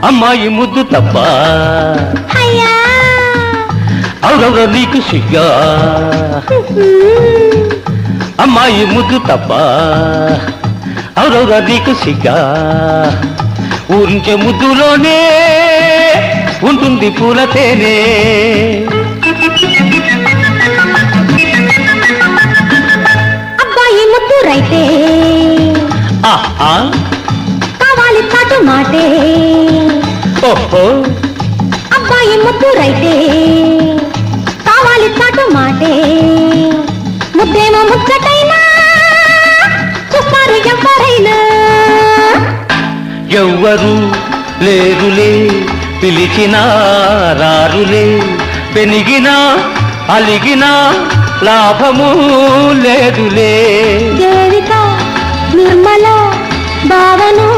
అమ్మాయి ముద్దు తప్ప అవురవ నీకు సిగ్గా అమ్మాయి ముద్దు తప్ప అవురవ నీకు సిగ్గా ఊరించే ముద్దులోనే ఉంటుంది పూల తేనే అబ్బాయి ముద్దు రైతే కావాలి చాటు మాటే ఓహో అబ్బాయి ముద్దు రైతే కావాలి చాటు మాటే ముద్దేమో ముచ్చటైనా చూస్తారు ఎవరైనా ఎవ్వరు లేరులే పిలిచినా రారులే పెనిగినా అలిగినా లాభము లేదులే దేవిక నిర్మల భావను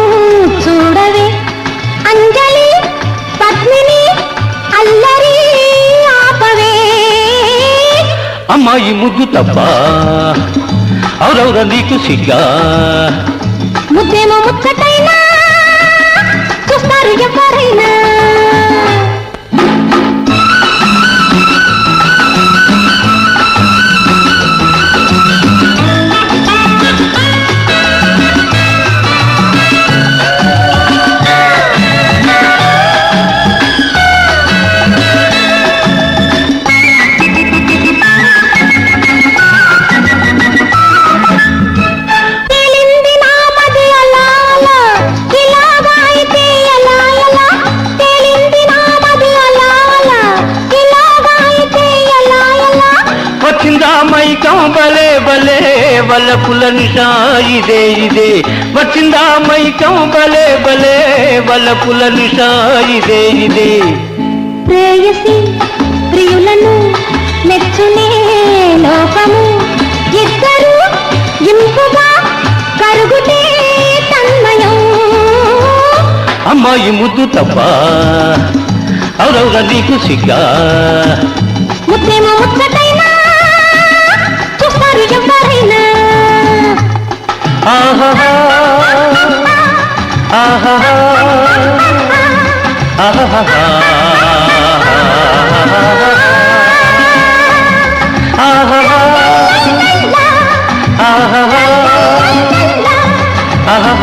చూడవే అంజలి పద్మిని అల్లరి ఆపవే అమ్మాయి ముద్దు తప్ప అవురవుర నీకు సిగ్గా ముద్దేమో ముచ్చటైనా చూస్తారు ఎవరైనా మైకం బలే బలే వల్లపుల నిషా ఇదే ఇదే వచ్చిందా మైకం బలే బలే వల్లపుల నిషా ఇదే ఇదే ప్రేయసి ప్రియులను మెచ్చునే లోకము ఇద్దరు ఇంపుగా కరుగుతే తన్మయం అమ్మాయి ముద్దు తప్ప అవురవుగా నీకు సిగ్గా ముద్దేమో ముచ్చటైనా చూస్తారు ఎవరైనా ఆహా ఆహా ఆహా ఆహా ఆహా